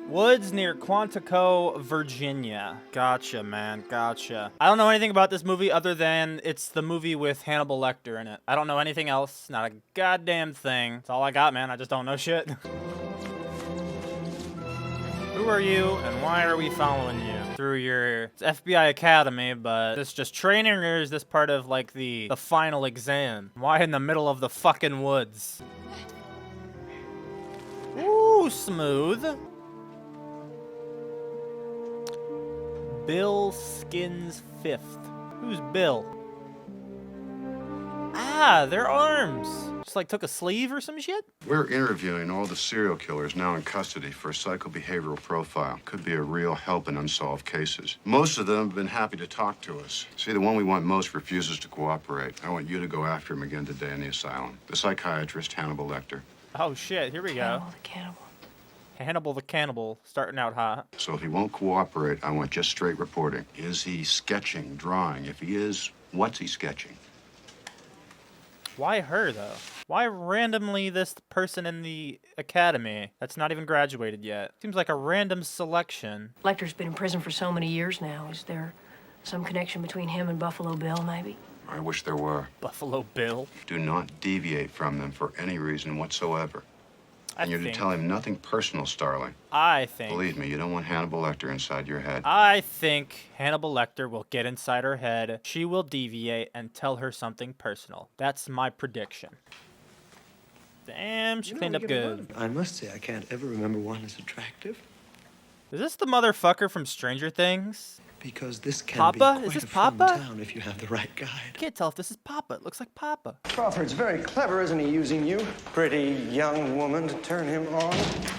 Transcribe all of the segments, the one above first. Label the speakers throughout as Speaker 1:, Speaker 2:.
Speaker 1: Woods near Quantico, Virginia. Gotcha, man. Gotcha. I don't know anything about this movie other than it's the movie with Hannibal Lecter in it. I don't know anything else. Not a goddamn thing. That's all I got, man. I just don't know shit. Who are you and why are we following you? Through your FBI Academy, but this just training or is this part of like the final exam? Why in the middle of the fucking woods? Ooh, smooth. Bill Skins 5th. Who's Bill? Ah, their arms. Just like took a sleeve or some shit?
Speaker 2: We're interviewing all the serial killers now in custody for a psychobehavioral profile. Could be a real help in unsolved cases. Most of them have been happy to talk to us. See, the one we want most refuses to cooperate. I want you to go after him again today in the asylum. The psychiatrist, Hannibal Lecter.
Speaker 1: Oh shit, here we go.
Speaker 3: Hannibal the cannibal.
Speaker 1: Hannibal the cannibal, starting out hot.
Speaker 2: So if he won't cooperate, I want just straight reporting. Is he sketching, drawing? If he is, what's he sketching?
Speaker 1: Why her, though? Why randomly this person in the academy that's not even graduated yet? Seems like a random selection.
Speaker 3: Lecter's been in prison for so many years now. Is there some connection between him and Buffalo Bill, maybe?
Speaker 2: I wish there were.
Speaker 1: Buffalo Bill?
Speaker 2: Do not deviate from them for any reason whatsoever. And you're to tell him nothing personal, Starling.
Speaker 1: I think...
Speaker 2: Believe me, you don't want Hannibal Lecter inside your head.
Speaker 1: I think Hannibal Lecter will get inside her head. She will deviate and tell her something personal. That's my prediction. Damn, she cleaned up good.
Speaker 4: I must say, I can't ever remember one as attractive.
Speaker 1: Is this the motherfucker from Stranger Things?
Speaker 4: Because this can
Speaker 1: Papa?
Speaker 4: be quite
Speaker 1: Is this
Speaker 4: a fun
Speaker 1: Papa?
Speaker 4: town if you have the right guide.
Speaker 1: I can't tell if this is Papa. It looks like Papa.
Speaker 5: Crawford's very clever, isn't he, using you? Pretty young woman to turn him on.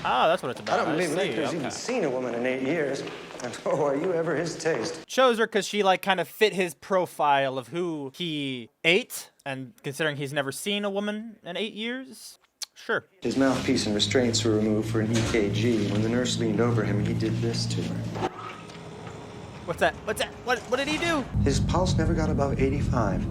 Speaker 1: Ah, that's what it's about.
Speaker 5: I don't believe
Speaker 1: see.
Speaker 5: Lecter's even seen a woman in 8 years. And oh, are you ever his taste?
Speaker 1: Chose her because she like kind of fit his profile of who he ate, and considering he's never seen a woman in 8 years, sure.
Speaker 5: His mouthpiece and restraints were removed for an EKG. When the nurse leaned over him, he did this to her.
Speaker 1: What's that? What's that? What did he do?
Speaker 5: His pulse never got above 85,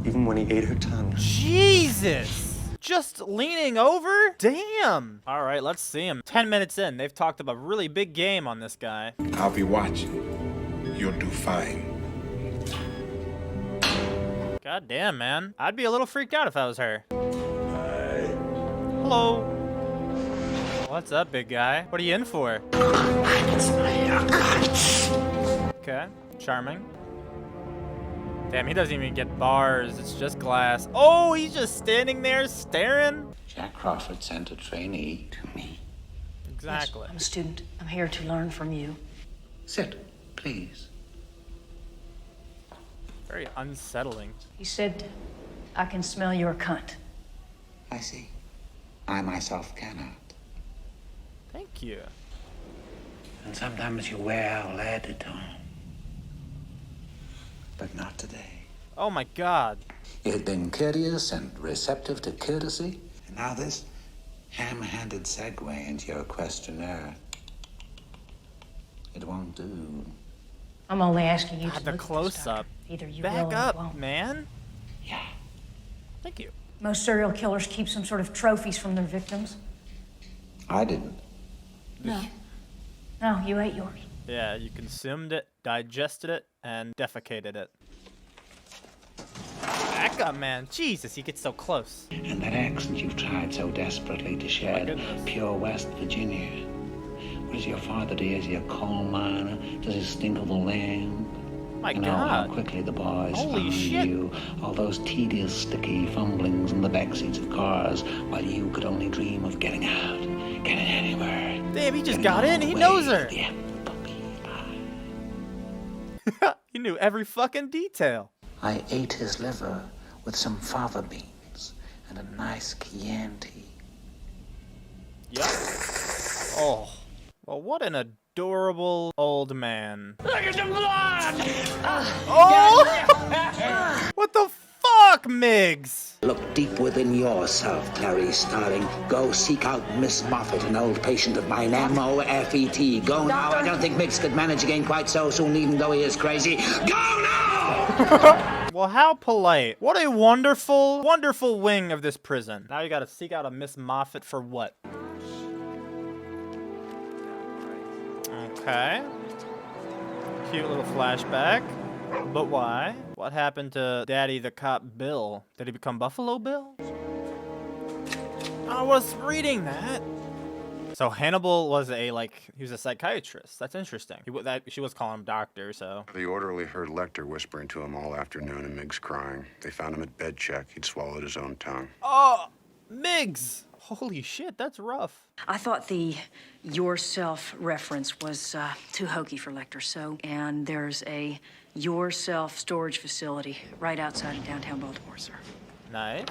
Speaker 5: even when he ate her tongue.
Speaker 1: Jesus! Just leaning over? Damn! All right, let's see him. 10 minutes in, they've talked about a really big game on this guy.
Speaker 6: I'll be watching. You'll do fine.
Speaker 1: God damn, man. I'd be a little freaked out if I was her. Hello. What's up, big guy? What are you in for? Okay, charming. Damn, he doesn't even get bars. It's just glass. Oh, he's just standing there staring?
Speaker 7: Jack Crawford sent a trainee to me.
Speaker 1: Exactly.
Speaker 3: Yes, I'm a student. I'm here to learn from you.
Speaker 7: Sit, please.
Speaker 1: Very unsettling.
Speaker 3: He said, I can smell your cunt.
Speaker 7: I see. I myself cannot.
Speaker 1: Thank you.
Speaker 7: And sometimes you wear a lead tone. But not today.
Speaker 1: Oh my god.
Speaker 7: You had been courteous and receptive to courtesy, and now this ham-handed segue into your questionnaire. It won't do.
Speaker 3: I'm only asking you
Speaker 1: God,
Speaker 3: to
Speaker 1: the
Speaker 3: look at this,
Speaker 1: close-up.
Speaker 3: Doctor. Either you will
Speaker 1: Back
Speaker 3: or you
Speaker 1: up,
Speaker 3: won't.
Speaker 1: man.
Speaker 7: Yeah.
Speaker 1: Thank you.
Speaker 3: Most serial killers keep some sort of trophies from their victims.
Speaker 7: I didn't.
Speaker 3: No. No, you ate yours.
Speaker 1: Yeah, you consumed it, digested it, and defecated it. Back up, man. Jesus, he gets so close.
Speaker 7: And that accent you've tried so desperately to shed,
Speaker 1: goodness.
Speaker 7: pure West Virginia. What does your father do? Is he a coal miner? Does he stink of the land?
Speaker 1: My
Speaker 7: You know how
Speaker 1: god.
Speaker 7: quickly the boys
Speaker 1: Holy
Speaker 7: found
Speaker 1: shit.
Speaker 7: you. All those tedious, sticky fumblings in the backseats of cars while you could only dream of getting out, getting anywhere.
Speaker 1: Damn, he just
Speaker 7: getting
Speaker 1: got
Speaker 7: all
Speaker 1: in.
Speaker 7: the
Speaker 1: He
Speaker 7: way
Speaker 1: knows
Speaker 7: to
Speaker 1: her.
Speaker 7: the puppy eye.
Speaker 1: He knew every fucking detail.
Speaker 7: I ate his liver with some fava beans and a nice Chianti.
Speaker 1: Yep. Oh. Well, what an adorable old man. Look at the blood! Oh! What the fuck, Miggs?
Speaker 7: Look deep within yourself, Clarice Starling. Go seek out Miss Moffat, an old patient of mine, M-O-F-E-T. Go now. I don't think Miggs could manage again quite so soon, even though he is crazy. Go now!
Speaker 1: Well, how polite. What a wonderful, wonderful wing of this prison. Now you gotta seek out a Miss Moffat for what? Okay. Cute little flashback. But why? What happened to Daddy the Cop Bill? Did he become Buffalo Bill? I was reading that. So Hannibal was he was a psychiatrist. That's interesting. She was calling him doctor, so.
Speaker 2: The orderly heard Lecter whispering to him all afternoon and Miggs crying. They found him at bed check. He'd swallowed his own tongue.
Speaker 1: Oh, Miggs! Holy shit, that's rough.
Speaker 8: I thought the yourself reference was too hokey for Lecter, and there's a yourself storage facility right outside of downtown Baltimore, sir.
Speaker 1: Nice.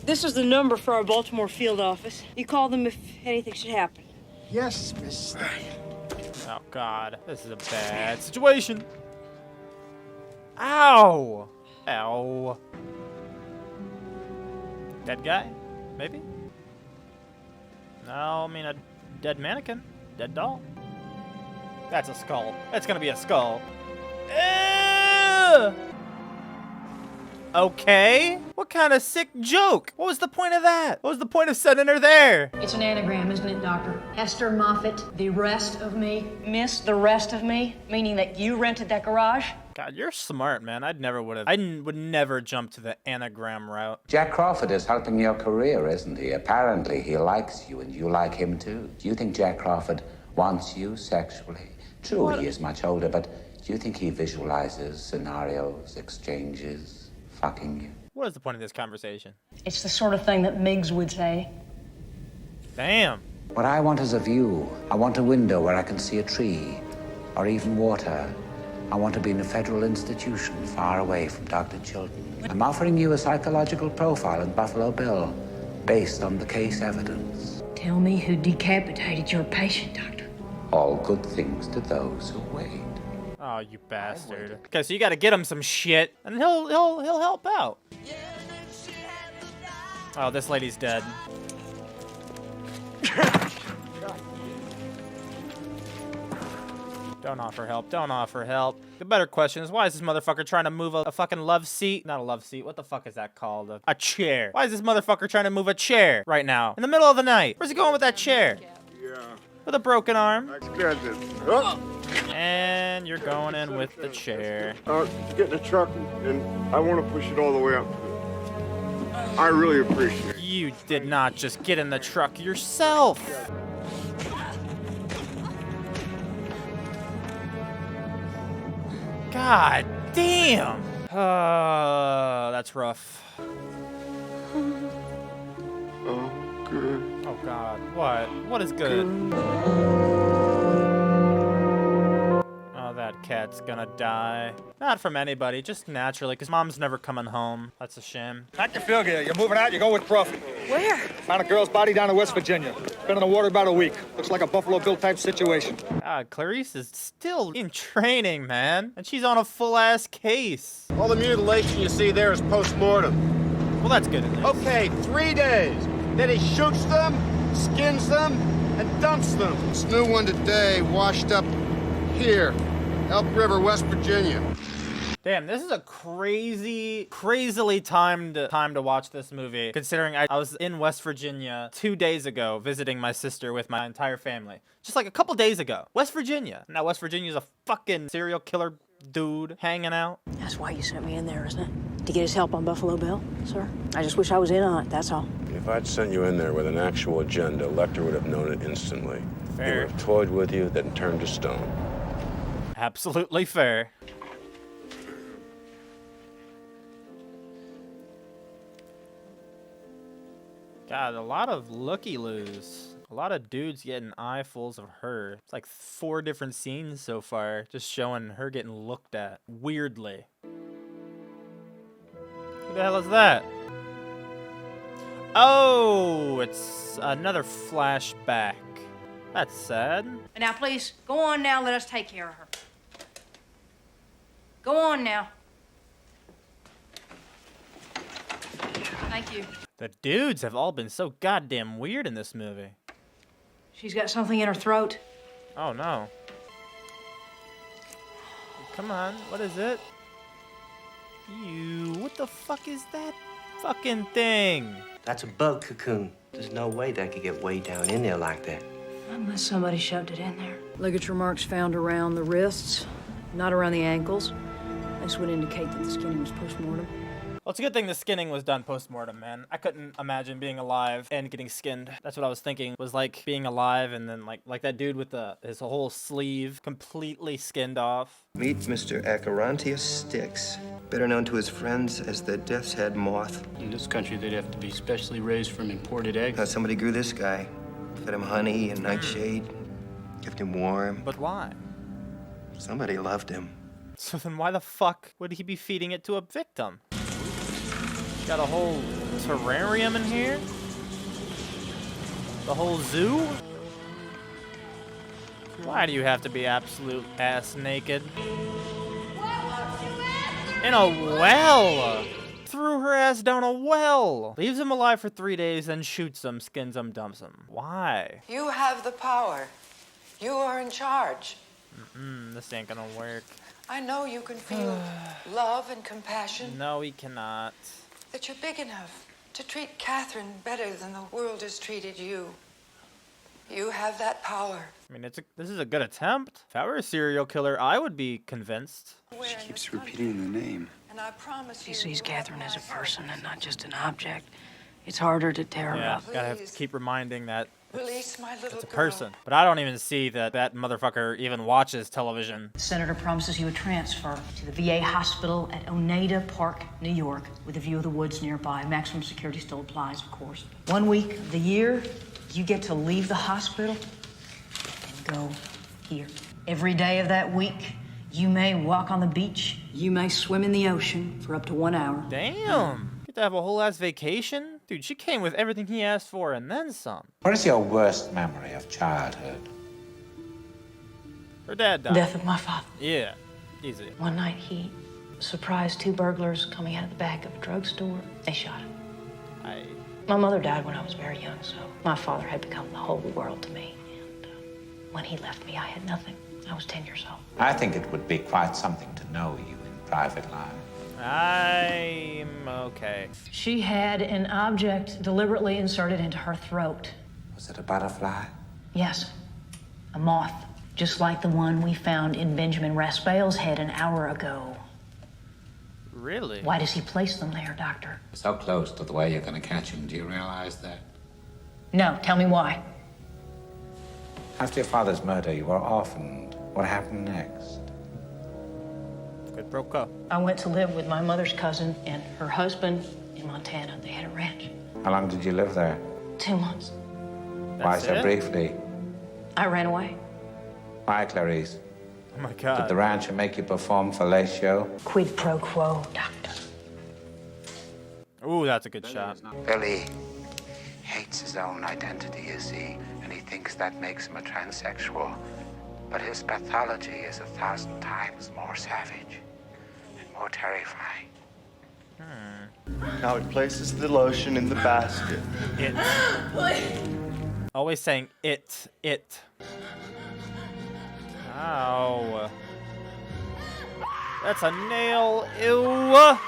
Speaker 9: This is the number for our Baltimore field office. You call them if anything should happen.
Speaker 6: Yes, Miss.
Speaker 1: Oh god, this is a bad situation. Ow! Ow. Dead guy? Maybe? No, I mean a dead mannequin. Dead doll. That's a skull. That's gonna be a skull. Ew! Okay. What kind of sick joke? What was the point of that? What was the point of sending her there?
Speaker 3: It's an anagram, isn't it, Doctor? Hester Moffat, the rest of me. Miss the rest of me? Meaning that you rented that garage?
Speaker 1: God, you're smart, man. I would never jump to the anagram route.
Speaker 7: Jack Crawford is helping your career, isn't he? Apparently, he likes you, and you like him too. Do you think Jack Crawford wants you sexually? True, he is much older, but do you think he visualizes scenarios, exchanges, fucking you?
Speaker 1: What is the point of this conversation?
Speaker 3: It's the sort of thing that Miggs would say.
Speaker 1: Damn.
Speaker 7: What I want is a view. I want a window where I can see a tree, or even water. I want to be in a federal institution far away from Dr. Chilton. I'm offering you a psychological profile in Buffalo Bill based on the case evidence.
Speaker 3: Tell me who decapitated your patient, Doctor.
Speaker 7: All good things to those who wait.
Speaker 1: Oh, you bastard. Okay, so you gotta get him some shit, and he'll help out. Oh, this lady's dead. Don't offer help. Don't offer help. The better question is, why is this motherfucker trying to move a fucking love seat? Not a love seat. What the fuck is that called? A chair. Why is this motherfucker trying to move a chair right now? In the middle of the night. Where's he going with that chair?
Speaker 6: Yeah.
Speaker 1: With a broken arm.
Speaker 6: Expensive. Oh,
Speaker 1: And you're going in with the chair.
Speaker 6: get in the truck and I want to push it all the way up. I really appreciate it.
Speaker 1: You did not just get in the truck yourself. God damn. That's rough.
Speaker 6: Oh, good.
Speaker 1: Oh God. What? What is good? Oh, that cat's gonna die. Not from anybody, just naturally, because mom's never coming home. That's a shame.
Speaker 10: Pack your field gear. You're moving out, you're going with Crawford.
Speaker 9: Where?
Speaker 10: Found a girl's body down in West Virginia. Been in the water about a week. Looks like a Buffalo Bill type situation.
Speaker 1: God, Clarice is still in training, man. And she's on a full-ass case.
Speaker 11: All the mutilation you see there is post-mortem.
Speaker 1: Well, that's good.
Speaker 11: Okay, 3 days. Then he shoots them, skins them, and dumps them.
Speaker 2: This new one today washed up here, Elk River, West Virginia.
Speaker 1: Damn, this is a crazily timed time to watch this movie, considering I was in West Virginia 2 days ago visiting my sister with my entire family. Just like a couple days ago. West Virginia. Now West Virginia's a fucking serial killer dude hanging out.
Speaker 3: That's why you sent me in there, isn't it? To get his help on Buffalo Bill, sir? I just wish I was in on it, that's all.
Speaker 2: If I'd sent you in there with an actual agenda, Lecter would have known it instantly.
Speaker 1: Fair.
Speaker 2: He would have toyed with you, then turned to stone.
Speaker 1: Absolutely fair. God, a lot of looky-loos. A lot of dudes getting eyefuls of her. It's like 4 different scenes so far, just showing her getting looked at weirdly. Who the hell is that? Oh, it's another flashback. That's sad.
Speaker 8: Now, please, go on now. Let us take care of her. Go on now. Thank you.
Speaker 1: The dudes have all been so goddamn weird in this movie.
Speaker 3: She's got something in her throat.
Speaker 1: Oh no. Come on, what is it? You, what the fuck is that fucking thing?
Speaker 4: That's a bug cocoon. There's no way that could get way down in there like that.
Speaker 3: Unless somebody shoved it in there.
Speaker 8: Ligature marks found around the wrists, not around the ankles. This would indicate that the skinning was post-mortem.
Speaker 1: Well, it's a good thing the skinning was done post-mortem, man. I couldn't imagine being alive and getting skinned. That's what I was thinking, was like being alive and then like that dude with his whole sleeve completely skinned off.
Speaker 5: Meet Mr. Acherontius Styx, better known to his friends as the Death's Head Moth.
Speaker 12: In this country, they'd have to be specially raised from imported eggs.
Speaker 5: Somebody grew this guy, fed him honey and nightshade, kept him warm.
Speaker 1: But why?
Speaker 5: Somebody loved him.
Speaker 1: So then why the fuck would he be feeding it to a victim? Got a whole terrarium in here? The whole zoo? Why do you have to be absolute ass naked? In a well! Threw her ass down a well! Leaves him alive for 3 days, then shoots him, skins him, dumps him. Why?
Speaker 13: You have the power. You are in charge.
Speaker 1: This ain't gonna work.
Speaker 13: I know you can feel love and compassion.
Speaker 1: No, he cannot.
Speaker 13: That you're big enough to treat Catherine better than the world has treated you. You have that power.
Speaker 1: I mean, this is a good attempt. If I were a serial killer, I would be convinced.
Speaker 5: She keeps repeating the name.
Speaker 13: And I promise
Speaker 8: He sees Catherine as a person and not just an object. It's harder to tear her
Speaker 1: Yeah,
Speaker 8: up.
Speaker 1: gotta have to keep reminding that
Speaker 13: release my little
Speaker 1: it's a
Speaker 13: girl.
Speaker 1: person. But I don't even see that motherfucker even watches television.
Speaker 3: The senator promises he would transfer to the VA hospital at Oneida Park, New York, with a view of the woods nearby. Maximum security still applies, of course. 1 week of the year, you get to leave the hospital and go here. Every day of that week, you may walk on the beach. You may swim in the ocean for up to 1 hour.
Speaker 1: Damn. Get to have a whole ass vacation? Dude, she came with everything he asked for and then some.
Speaker 7: What is your worst memory of childhood?
Speaker 1: Her dad died.
Speaker 8: Death of my father.
Speaker 1: Yeah, easy.
Speaker 8: One night he surprised 2 burglars coming out of the back of a drugstore. They shot him. My mother died when I was very young, so my father had become the whole world to me. And when he left me, I had nothing. I was 10 years old.
Speaker 7: I think it would be quite something to know you in private life.
Speaker 1: I'm okay.
Speaker 3: She had an object deliberately inserted into her throat.
Speaker 7: Was it a butterfly?
Speaker 3: Yes, a moth, just like the one we found in Benjamin Raspail's head an hour ago.
Speaker 1: Really?
Speaker 3: Why does he place them there, Doctor?
Speaker 7: So close to the way you're going to catch him. Do you realize that?
Speaker 3: No, tell me why.
Speaker 7: After your father's murder, you were orphaned. What happened next?
Speaker 1: It broke up.
Speaker 3: I went to live with my mother's cousin and her husband in Montana. They had a ranch.
Speaker 7: How long did you live there?
Speaker 3: 2 months.
Speaker 7: Why so briefly?
Speaker 3: I ran away.
Speaker 7: Why, Clarice?
Speaker 1: Oh my God.
Speaker 7: Did the rancher make you perform fellatio?
Speaker 3: Quid pro quo, Doctor.
Speaker 1: Ooh, that's a good shot.
Speaker 7: Billy hates his own identity, you see, and he thinks that makes him a transsexual. But his pathology is 1,000 times more savage and more terrifying.
Speaker 5: Now he places the lotion in the basket.
Speaker 1: It. Always saying it. Ow. That's a nail. Ew.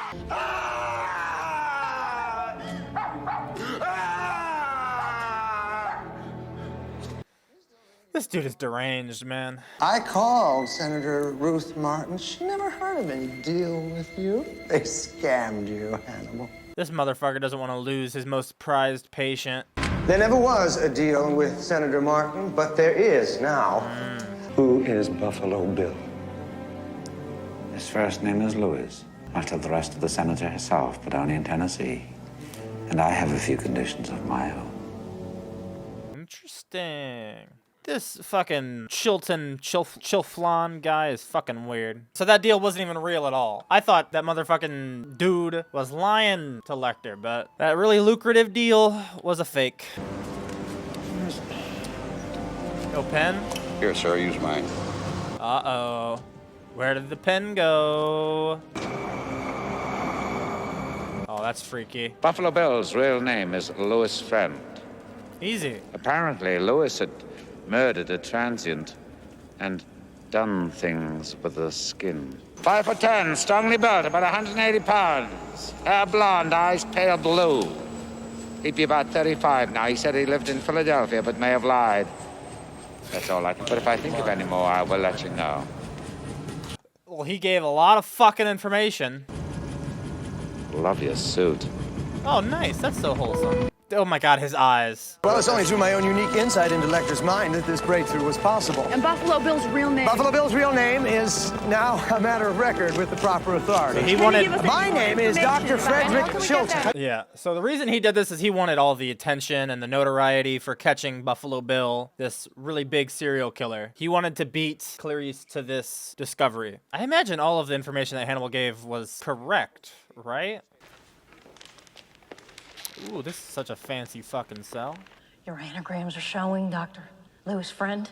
Speaker 1: This dude is deranged, man.
Speaker 14: I called Senator Ruth Martin. She never heard of any deal with you. They scammed you, Hannibal.
Speaker 1: This motherfucker doesn't want to lose his most prized patient.
Speaker 14: There never was a deal with Senator Martin, but there is now. Who is Buffalo Bill?
Speaker 7: His first name is Louis, much like the rest of the senator herself, but only in Tennessee. And I have a few conditions of my own.
Speaker 1: Interesting. This fucking Chilflon guy is fucking weird. So that deal wasn't even real at all. I thought that motherfucking dude was lying to Lecter, but that really lucrative deal was a fake. No pen?
Speaker 15: Here, sir, use mine.
Speaker 1: Uh-oh. Where did the pen go? Oh, that's freaky.
Speaker 16: Buffalo Bill's real name is Louis Friend.
Speaker 1: Easy.
Speaker 16: Apparently, Louis had murdered a transient and done things with the skin. 5'10", strongly built, about 180 pounds. Hair blonde, eyes pale blue. He'd be about 35 now. He said he lived in Philadelphia, but may have lied. That's all I can. But if I think of any more, I will let you know.
Speaker 1: Well, he gave a lot of fucking information.
Speaker 16: Love your suit.
Speaker 1: Oh, nice. That's so wholesome. Oh my god, his eyes.
Speaker 14: Well, it's only through my own unique insight into Lecter's mind that this breakthrough was possible.
Speaker 9: And Buffalo Bill's real name?
Speaker 14: Buffalo Bill's real name is now a matter of record with the proper authority.
Speaker 1: So he wanted...
Speaker 14: My name is Dr. Frederick Chilton.
Speaker 1: Yeah, so the reason he did this is he wanted all the attention and the notoriety for catching Buffalo Bill, this really big serial killer. He wanted to beat Clarice to this discovery. I imagine all of the information that Hannibal gave was correct, right? Ooh, this is such a fancy fucking cell.
Speaker 8: Your anagrams are showing, Dr. Lewis' friend.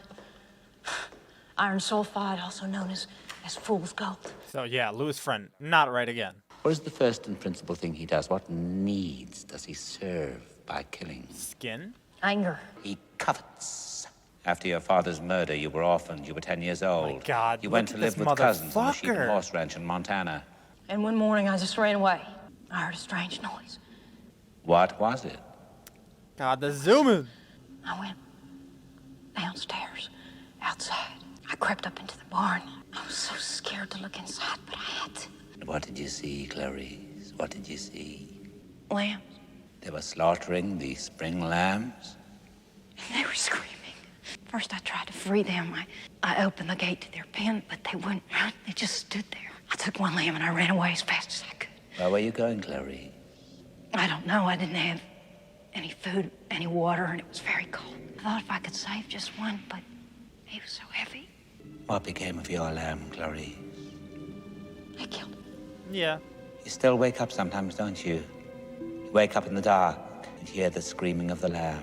Speaker 8: Iron sulfide, also known as fool's gold.
Speaker 1: So yeah, Lewis' friend, not right again.
Speaker 16: What is the first and principal thing he does? What needs does he serve by killing?
Speaker 1: Skin?
Speaker 8: Anger.
Speaker 16: He covets. After your father's murder, you were orphaned. You were 10 years old.
Speaker 1: Oh my God,
Speaker 16: you went to live with cousins on the sheep and horse ranch in Montana.
Speaker 8: And one morning, I just ran away. I heard a strange noise.
Speaker 16: What was it?
Speaker 1: God, the zooming.
Speaker 8: I went downstairs, outside. I crept up into the barn. I was so scared to look inside, but I had to.
Speaker 16: What did you see, Clarice? What did you see?
Speaker 8: Lambs.
Speaker 16: They were slaughtering the spring lambs?
Speaker 8: They were screaming. First, I tried to free them. I opened the gate to their pen, but they wouldn't run. They just stood there. I took one lamb and I ran away as fast as I could.
Speaker 16: Where were you going, Clarice?
Speaker 8: I don't know. I didn't have any food, any water, and it was very cold. I thought if I could save just one, but he was so heavy.
Speaker 16: What became of your lamb, Clarice?
Speaker 8: I killed him.
Speaker 1: Yeah.
Speaker 16: You still wake up sometimes, don't you? You wake up in the dark and hear the screaming of the lamb.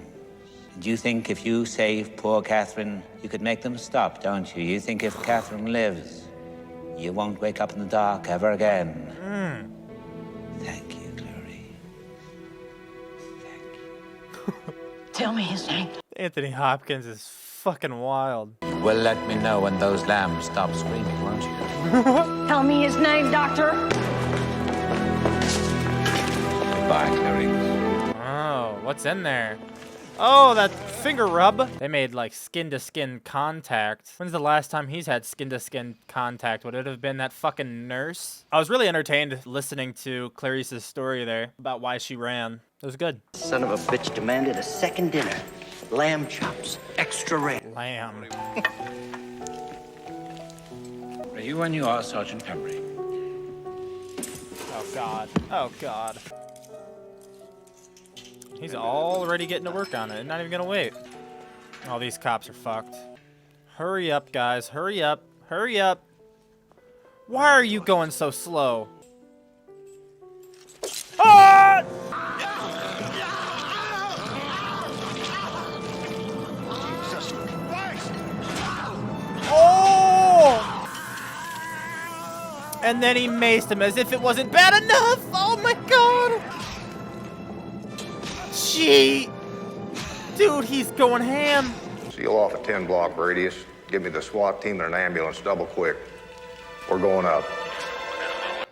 Speaker 16: And you think if you save poor Catherine, you could make them stop, don't you? You think if Catherine lives, you won't wake up in the dark ever again. Thank you.
Speaker 8: Tell me his name.
Speaker 1: Anthony Hopkins is fucking wild.
Speaker 16: You will let me know when those lambs stop screaming, won't you?
Speaker 8: Tell me his name, Doctor.
Speaker 16: Goodbye, Clarice.
Speaker 1: Oh, what's in there? Oh, that finger rub. They made like skin-to-skin contact. When's the last time he's had skin-to-skin contact? Would it have been that fucking nurse? I was really entertained listening to Clarice's story there about why she ran. It was good.
Speaker 4: Son of a bitch demanded a second dinner. Lamb chops, extra rare.
Speaker 1: Lamb.
Speaker 16: Are you when you are, Sergeant Pembry?
Speaker 1: Oh, God. Oh, God. He's already getting to work on it. Not even gonna wait. Oh, these cops are fucked. Hurry up, guys. Hurry up. Hurry up. Why are you going so slow? Ah! Oh! And then he maced him as if it wasn't bad enough. Oh my God. Gee. Dude, he's going ham.
Speaker 15: Seal off a 10-block radius. Give me the SWAT team and an ambulance double quick. We're going up.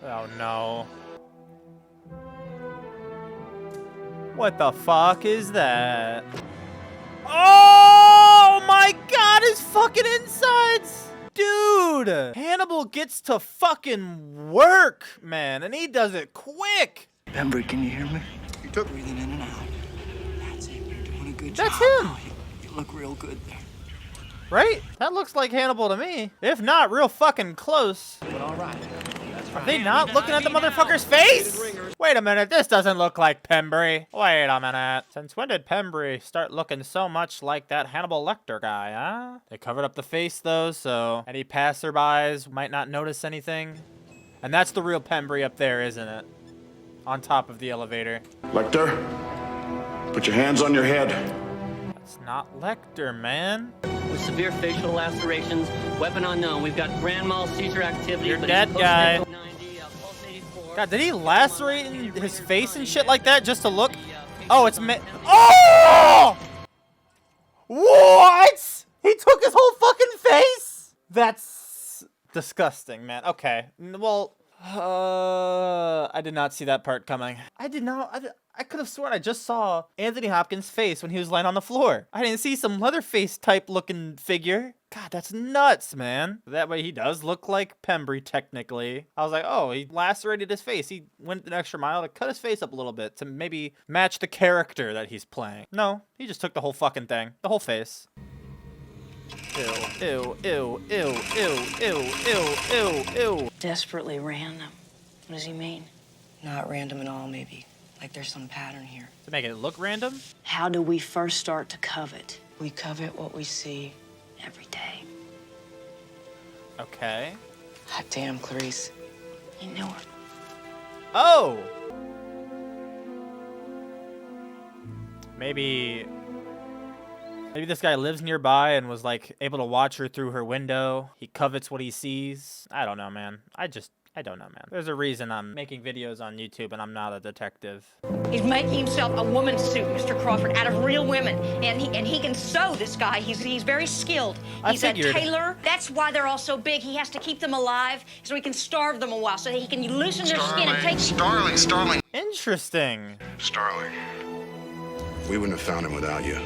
Speaker 1: Oh no. What the fuck is that? Oh my God, his fucking insides! Dude! Hannibal gets to fucking work, man, and he does it quick!
Speaker 4: Pembry, can you hear me?
Speaker 15: You took
Speaker 4: Breathing in and out. That's it. You're doing a good
Speaker 1: That's
Speaker 4: job.
Speaker 1: him!
Speaker 4: You look real good there.
Speaker 1: Right? That looks like Hannibal to me. If not, real fucking close.
Speaker 4: But all right.
Speaker 1: Are they not looking at the motherfucker's face? Wait a minute, this doesn't look like Pembry. Wait a minute. Since when did Pembry start looking so much like that Hannibal Lecter guy, huh? They covered up the face though, so any passerbys might not notice anything. And that's the real Pembry up there, isn't it? On top of the elevator.
Speaker 15: Lecter, put your hands on your head.
Speaker 1: That's not Lecter, man.
Speaker 17: With severe facial lacerations, weapon unknown. We've got grand mal seizure activity.
Speaker 1: You're dead, guy. God, did he lacerate his face and shit like that just to look? Oh, it's me. Oh! What? He took his whole fucking face? That's disgusting, man. Okay. Well, I did not see that part coming. I I could have sworn I just saw Anthony Hopkins' face when he was laying on the floor. I didn't see some Leatherface type looking figure. God, that's nuts, man. That way he does look like Pembry, technically. I was like, oh, he lacerated his face. He went an extra mile to cut his face up a little bit to maybe match the character that he's playing. No, he just took the whole fucking thing. The whole face. Ew, ew, ew, ew, ew, ew, ew, ew, ew.
Speaker 8: Desperately random. What does he mean?
Speaker 18: Not random at all, maybe. Like there's some pattern here.
Speaker 1: To make it look random?
Speaker 8: How do we first start to covet?
Speaker 18: We covet what we see
Speaker 8: Every day.
Speaker 1: Okay.
Speaker 18: Hot damn, Clarice.
Speaker 8: You know her.
Speaker 1: Oh! Maybe this guy lives nearby and was like able to watch her through her window. He covets what he sees. I don't know, man. I don't know, man. There's a reason I'm making videos on YouTube and I'm not a detective.
Speaker 3: He's making himself a woman's suit, Mr. Crawford, out of real women. And he can sew, this guy. He's very skilled. He's a tailor. That's why they're all so big. He has to keep them alive so he can starve them a while, so that he can loosen their skin and take...
Speaker 2: Starling.
Speaker 1: Interesting.
Speaker 2: Starling. We wouldn't have found him without you.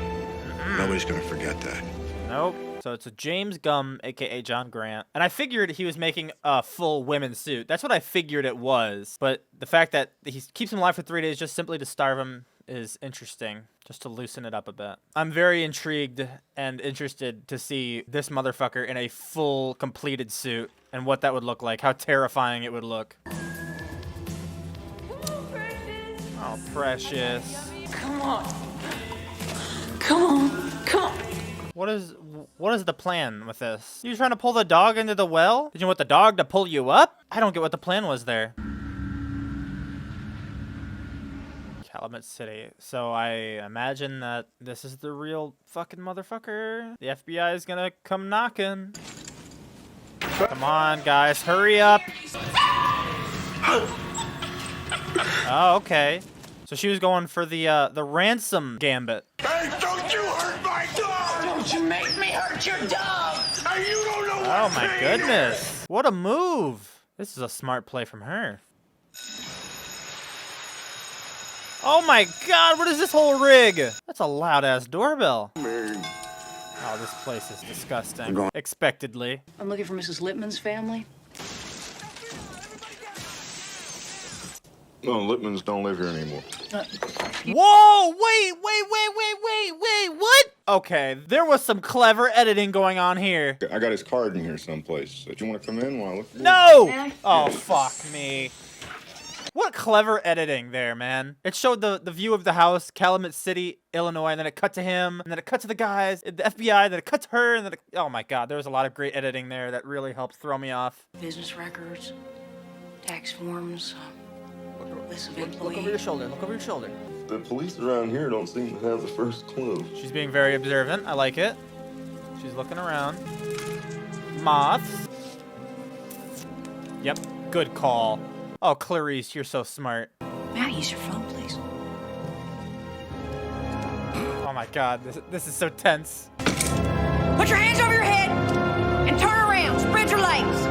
Speaker 2: Nobody's gonna forget that.
Speaker 1: Nope. So it's a James Gumb, aka John Grant. And I figured he was making a full women's suit. That's what I figured it was. But the fact that he keeps him alive for 3 days just simply to starve him is interesting. Just to loosen it up a bit. I'm very intrigued and interested to see this motherfucker in a full, completed suit. And what that would look like. How terrifying it would look. Oh, precious.
Speaker 8: Come on. Come on. Come on.
Speaker 1: What is the plan with this? You trying to pull the dog into the well? Did you want the dog to pull you up? I don't get what the plan was there. Calumet City. So I imagine that this is the real fucking motherfucker. The FBI is gonna come knocking. Come on, guys, hurry up. Oh, okay. So she was going for the ransom gambit.
Speaker 11: Hey, don't you hurt my dog! Don't you make me hurt your dog! Hey, you don't know what
Speaker 1: Oh my goodness. What a move. This is a smart play from her. Oh my god, what is this whole rig? That's a loud ass doorbell. Oh, this place is disgusting. Expectedly.
Speaker 8: I'm looking for Mrs. Lippman's family.
Speaker 6: No, Lippmans don't live here anymore.
Speaker 1: Whoa! Wait! What? Okay, there was some clever editing going on here.
Speaker 6: I got his card in here someplace. Do you want to come in while I look for it?
Speaker 1: No! Oh, fuck me. What clever editing there, man. It showed the view of the house, Calumet City, Illinois, and then it cut to him, and then it cut to the guys, the FBI, then it cut to her, and then oh my god, there was a lot of great editing there that really helped throw me off.
Speaker 8: Business records, tax forms, list of employees.
Speaker 1: Look over your shoulder, look over your shoulder.
Speaker 6: The police around here don't seem to have the first clue.
Speaker 1: She's being very observant. I like it. She's looking around. Moths. Yep, good call. Oh, Clarice, you're so smart.
Speaker 8: May I use your phone, please?
Speaker 1: Oh my god, this is so tense.
Speaker 3: Put your hands over your head and turn around. Spread your legs.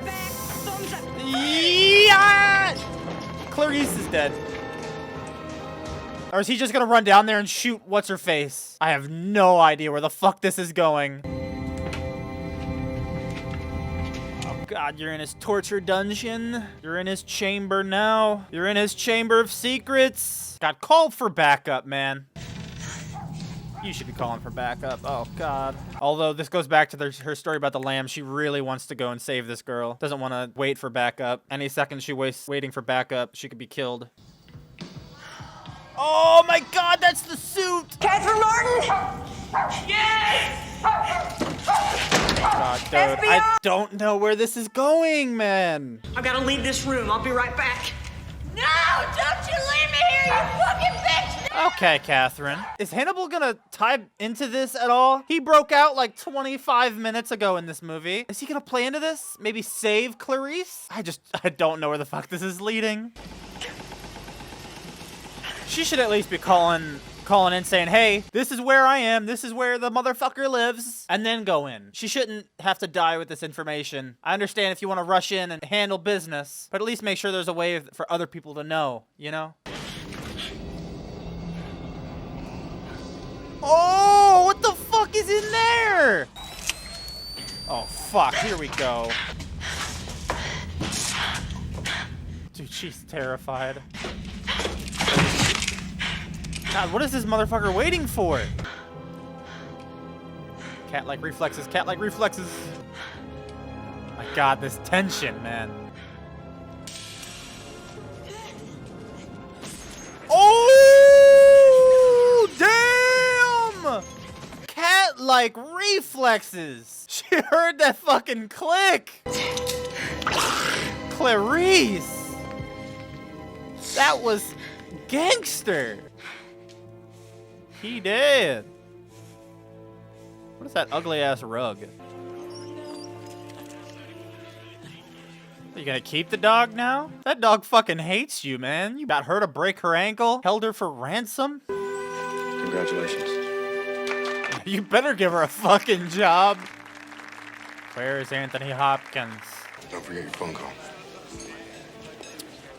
Speaker 3: Back, thumbs up.
Speaker 1: Yeah! Clarice is dead. Or is he just gonna run down there and shoot what's-her-face? I have no idea where the fuck this is going. Oh god, you're in his torture dungeon. You're in his chamber now. You're in his chamber of secrets. God, call for backup, man. You should be calling for backup. Oh, God. Although this goes back to her story about the lamb. She really wants to go and save this girl. Doesn't want to wait for backup. Any second she wastes waiting for backup, she could be killed. Oh, my God, that's the suit.
Speaker 3: Catherine Martin? Yes!
Speaker 1: God, dude, FBI! I don't know where this is going, man.
Speaker 3: I've got to leave this room. I'll be right back. No, don't you leave me here, you fucking bitch!
Speaker 1: Okay, Catherine. Is Hannibal gonna tie into this at all? He broke out like 25 minutes ago in this movie. Is he gonna play into this? Maybe save Clarice? I don't know where the fuck this is leading. She should at least be calling in saying, hey, this is where I am. This is where the motherfucker lives. And then go in. She shouldn't have to die with this information. I understand if you want to rush in and handle business, but at least make sure there's a way for other people to know, you know? Oh, what the fuck is in there? Oh, fuck. Here we go. Dude, she's terrified. God, what is this motherfucker waiting for? Cat-like reflexes, cat-like reflexes. My God, this tension, man. Oh, damn! Cat-like reflexes. She heard that fucking click. Clarice. That was gangster. He did. What is that ugly ass rug? Are you gonna keep the dog now? That dog fucking hates you, man. You got her to break her ankle, held her for ransom.
Speaker 5: Congratulations.
Speaker 1: You better give her a fucking job. Where's Anthony Hopkins?
Speaker 2: Don't forget your phone call.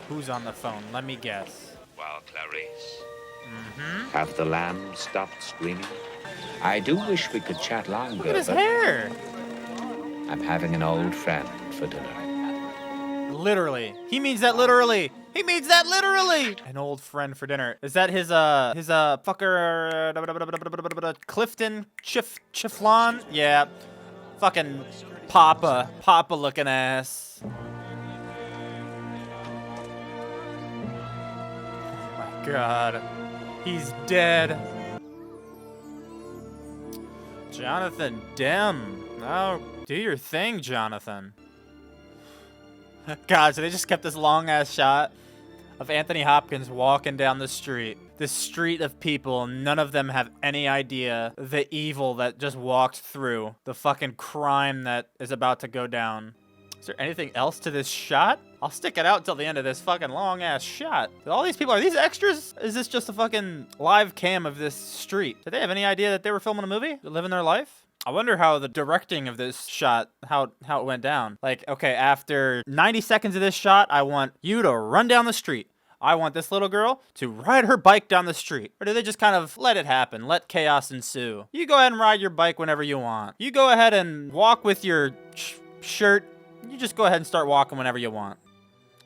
Speaker 1: Who's on the phone? Let me guess.
Speaker 16: Well, Clarice,
Speaker 1: Mm-hmm.
Speaker 16: have the lambs stopped screaming? I do wish we could chat longer.
Speaker 1: Look at his
Speaker 16: but
Speaker 1: hair.
Speaker 16: I'm having an old friend for dinner.
Speaker 1: Literally. He means that literally. He means that literally. An old friend for dinner. Is that his fucker Clifton Chiflon? Yeah. Fucking Papa looking ass. Oh my God. He's dead. Jonathan Demme. Oh, do your thing, Jonathan. God, so they just kept this long-ass shot of Anthony Hopkins walking down the street. This street of people, none of them have any idea the evil that just walked through. The fucking crime that is about to go down. Is there anything else to this shot? I'll stick it out till the end of this fucking long-ass shot. All these people, are these extras? Is this just a fucking live cam of this street? Did they have any idea that they were filming a movie? They're living their life? I wonder how the directing of this shot, how it went down. Like, okay, after 90 seconds of this shot, I want you to run down the street. I want this little girl to ride her bike down the street. Or do they just kind of let it happen, let chaos ensue? You go ahead and ride your bike whenever you want. You go ahead and walk with your shirt. You just go ahead and start walking whenever you want.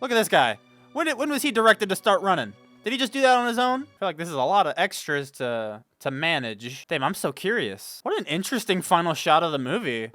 Speaker 1: Look at this guy. When was he directed to start running? Did he just do that on his own? I feel like this is a lot of extras to manage. Damn, I'm so curious. What an interesting final shot of the movie.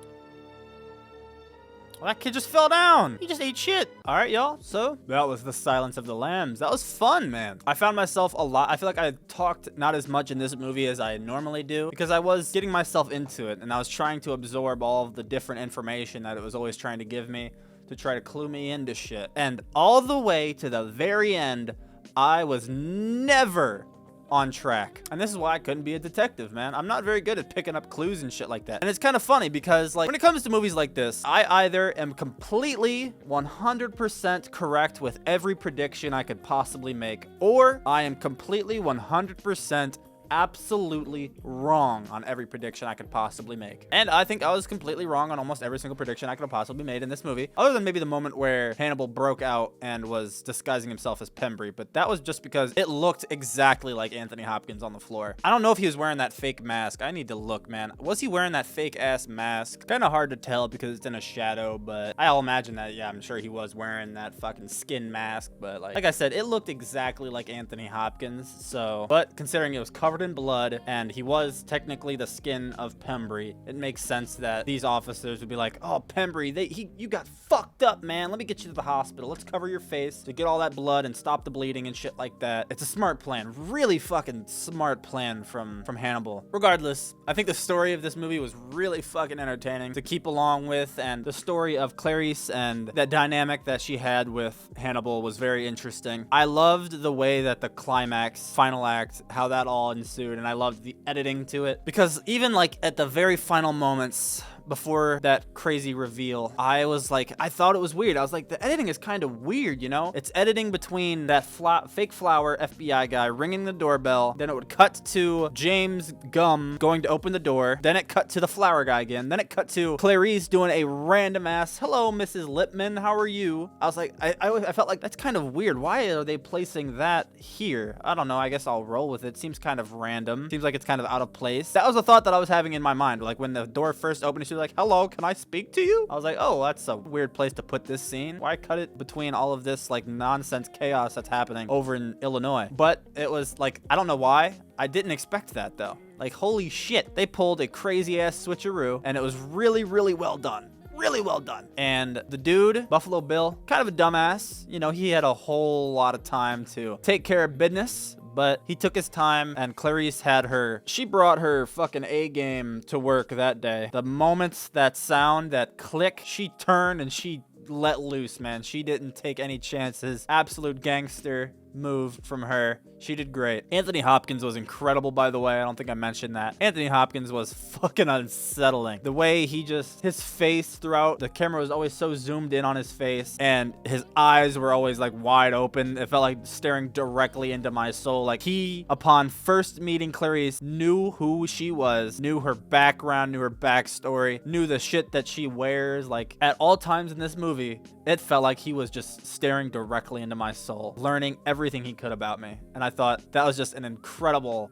Speaker 1: Well, that kid just fell down. He just ate shit. All right, y'all. So that was The Silence of the Lambs. That was fun, man. I found myself a lot. I feel like I talked not as much in this movie as I normally do because I was getting myself into it and I was trying to absorb all of the different information that it was always trying to give me to try to clue me into shit. And all the way to the very end, I was never on track. And this is why I couldn't be a detective, man. I'm not very good at picking up clues and shit like that. And it's kind of funny because, like, when it comes to movies like this, I either am completely 100% correct with every prediction I could possibly make, or I am completely 100% absolutely wrong on every prediction I could possibly make. And I think I was completely wrong on almost every single prediction I could have possibly made in this movie, other than maybe the moment where Hannibal broke out and was disguising himself as Pembry, but that was just because it looked exactly like Anthony Hopkins on the floor. I don't know if he was wearing that fake mask. I need to look, man. Was he wearing that fake ass mask? Kind of hard to tell because it's in a shadow, but I'll imagine that, yeah, I'm sure he was wearing that fucking skin mask, but like I said, it looked exactly like Anthony Hopkins, so, but considering it was covered in blood and he was technically the skin of Pembry, it makes sense that these officers would be like, oh, Pembry, you got fucked up, man. Let me get you to the hospital. Let's cover your face to get all that blood and stop the bleeding and shit like that. It's a smart plan. Really fucking smart plan from Hannibal. Regardless, I think the story of this movie was really fucking entertaining to keep along with, and the story of Clarice and that dynamic that she had with Hannibal was very interesting. I loved the way that the climax, final act, how that all ensued, and I loved the editing to it because even like at the very final moments before that crazy reveal, I was like, I thought it was weird. I was like, the editing is kind of weird, you know? It's editing between that fake flower FBI guy ringing the doorbell, then it would cut to James Gum going to open the door, then it cut to the flower guy again, then it cut to Clarice doing a random ass, hello, Mrs. Lipman, how are you? I was like, I felt like that's kind of weird. Why are they placing that here? I don't know. I guess I'll roll with it. Seems kind of random. Seems like it's kind of out of place. That was a thought that I was having in my mind. Like when the door first opened, she was like, hello, can I speak to you? I was like, oh, that's a weird place to put this scene. Why cut it between all of this like nonsense chaos that's happening over in Illinois? But it was like, I don't know why. I didn't expect that though. Like, holy shit. They pulled a crazy ass switcheroo and it was really, really well done. Really well done. And the dude, Buffalo Bill, kind of a dumbass. You know, he had a whole lot of time to take care of business, but he took his time, and Clarice had she brought her fucking A game to work that day. The moments that sound, that click, she turned and she let loose, man. She didn't take any chances. Absolute gangster move from her. She did great. Anthony Hopkins was incredible, by the way. I don't think I mentioned that. Anthony Hopkins was fucking unsettling. The way his face throughout, the camera was always so zoomed in on his face, and his eyes were always like wide open. It felt like staring directly into my soul. Like he, upon first meeting Clarice, knew who she was, knew her background, knew her backstory, knew the shit that she wears. Like at all times in this movie, it felt like he was just staring directly into my soul, learning everything he could about me. And I thought that was just an incredible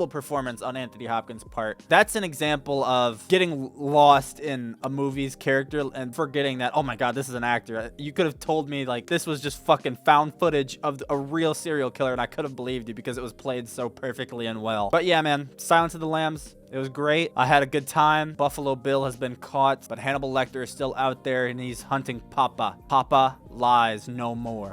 Speaker 1: performance on Anthony Hopkins' part. That's an example of getting lost in a movie's character and forgetting that, oh my God, this is an actor. You could have told me like this was just fucking found footage of a real serial killer and I could have believed you because it was played so perfectly and well. But yeah, man, Silence of the Lambs, it was great. I had a good time. Buffalo Bill has been caught, but Hannibal Lecter is still out there and he's hunting Papa. Papa lies no more.